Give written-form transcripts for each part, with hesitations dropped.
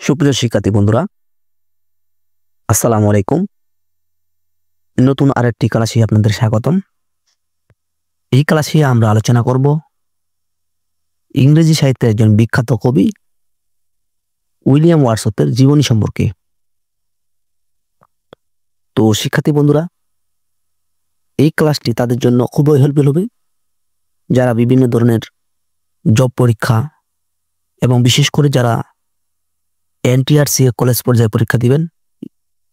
সুপ্রিয় শিক্ষার্থী বন্ধুরা, আসসালামু আলাইকুম। নতুন আরেকটি ক্লাসে আপনাদের স্বাগতম। এই ক্লাসে আমরা আলোচনা করব ইংরেজি সাহিত্যের একজন বিখ্যাত কবি উইলিয়াম ওয়ার্ডসওয়ার্থের জীবনী সম্পর্কে। তো শিক্ষার্থী বন্ধুরা, এই ক্লাসটি তাদের জন্য খুবই হেল্পফুল হবে যারা বিভিন্ন ধরনের জব পরীক্ষা এবং বিশেষ করে যারা এনটিআরসি কলেজ পর্যায়ে পরীক্ষা দিবেন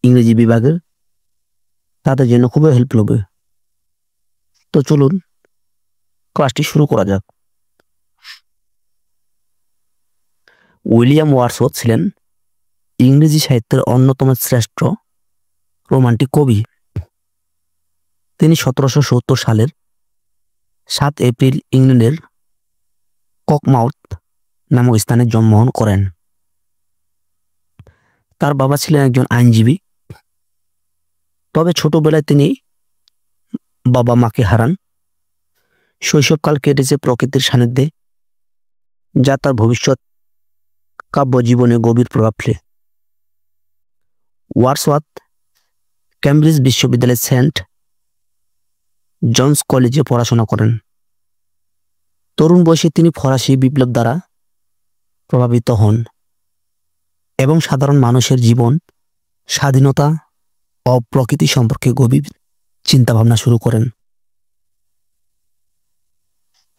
ইংরেজি বিভাগের, তাদের জন্য খুবই হেল্পফুল হবে। তো চলুন ক্লাসটি শুরু করা যাক। উইলিয়াম ওয়ার্ডসওয়ার্থ ছিলেন ইংরেজি সাহিত্যের অন্যতম শ্রেষ্ঠ রোমান্টিক কবি। তিনি 1770 সালের 7 এপ্রিল ইংল্যান্ডের ককমাউথ নামক স্থানে জন্মগ্রহণ করেন। তার বাবা ছিলেন একজন আইনজীবী, তবে ছোটবেলায় তিনি বাবা মাকে হারান। শৈশবকাল কেটেছে প্রকৃতির সান্নিধ্যে, যা তার ভবিষ্যৎ কাব্য জীবনে গভীর প্রভাব ফেলে। ওয়ার্ডসওয়ার্থ কেমব্রিজ বিশ্ববিদ্যালয়ের সেন্ট জনস কলেজে পড়াশোনা করেন। তরুণ বয়সে তিনি ফরাসি বিপ্লব দ্বারা প্রভাবিত হন এবং সাধারণ মানুষের জীবন, স্বাধীনতা ও প্রকৃতি সম্পর্কে গভীর চিন্তাভাবনা শুরু করেন।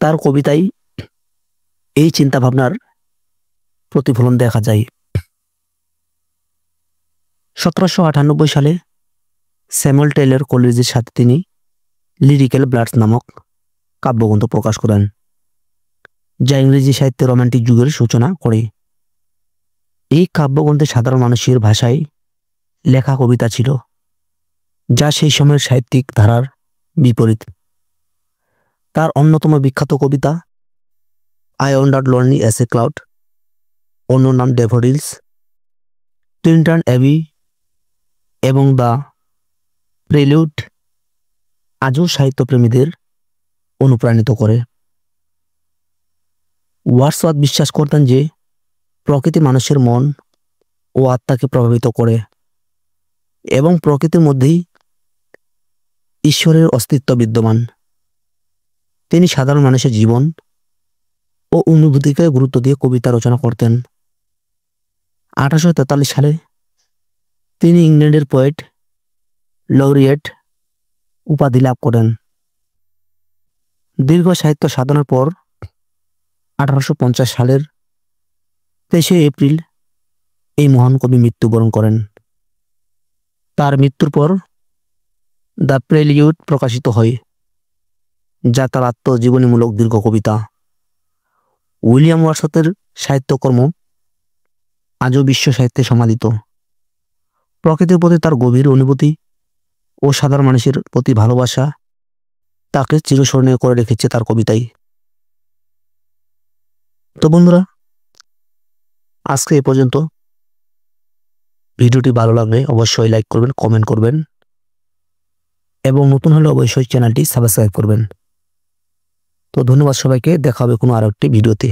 তার কবিতায় এই চিন্তাভাবনার প্রতিফলন দেখা যায়। 1798 সালে স্যামুয়েল টেইলর কলেজের সাথে তিনি লিরিক্যাল ব্লাডস নামক কাব্যগ্রন্থ প্রকাশ করেন, যা ইংরেজি সাহিত্যে রোমান্টিক যুগের সূচনা করে। এই কাব্যগ্রন্থে সাধারণ মানুষের ভাষায় লেখা কবিতা ছিল, যা সেই সময়ের সাহিত্যিক ধারার বিপরীত। তার অন্যতম বিখ্যাত কবিতা I wandered lonely as a cloud, অন্য নাম ড্যাফোডিলস, ক্লিন্টন অ্যাবি এবং দ্য প্রেলিউড আজও সাহিত্যপ্রেমীদের অনুপ্রাণিত করে। ওয়ার্ডসওয়ার্থ বিশ্বাস করতেন যে প্রকৃতি মানুষের মন ও আত্মাকে প্রভাবিত করে এবং প্রকৃতির মধ্যেই ঈশ্বরের অস্তিত্ব বিদ্যমান। তিনি সাধারণ মানুষের জীবন ও অনুভূতিকে গুরুত্ব দিয়ে কবিতা রচনা করতেন। 1843 সালে তিনি ইংল্যান্ডের পোয়েট লরিয়েট উপাধি লাভ করেন। দীর্ঘ সাহিত্য সাধনার পর 1850 সালের 23 এপ্রিল এই মহান কবি মৃত্যুবরণ করেন। তার মৃত্যুর পর দ্য প্রেলিউড প্রকাশিত হয়, যা তার আত্মজীবনীমূলক দীর্ঘ কবিতা। উইলিয়াম ওয়ার্ডসওয়ার্থের সাহিত্যকর্ম আজও বিশ্ব সাহিত্যে সমাদিত। প্রকৃতির প্রতি তার গভীর অনুভূতি ও সাধারণ মানুষের প্রতি ভালোবাসা তাকে চিরস্মরণীয় করে রেখেছে তার কবিতায়। তো বন্ধুরা, আজকে এ পর্যন্ত। ভিডিওটি ভালো লাগলে অবশ্যই লাইক করবেন, কমেন্ট করবেন এবং নতুন হলে অবশ্যই চ্যানেলটি সাবস্ক্রাইব করবেন। তো ধন্যবাদ সবাইকে, দেখা হবে কোনো আরেকটি ভিডিওতে।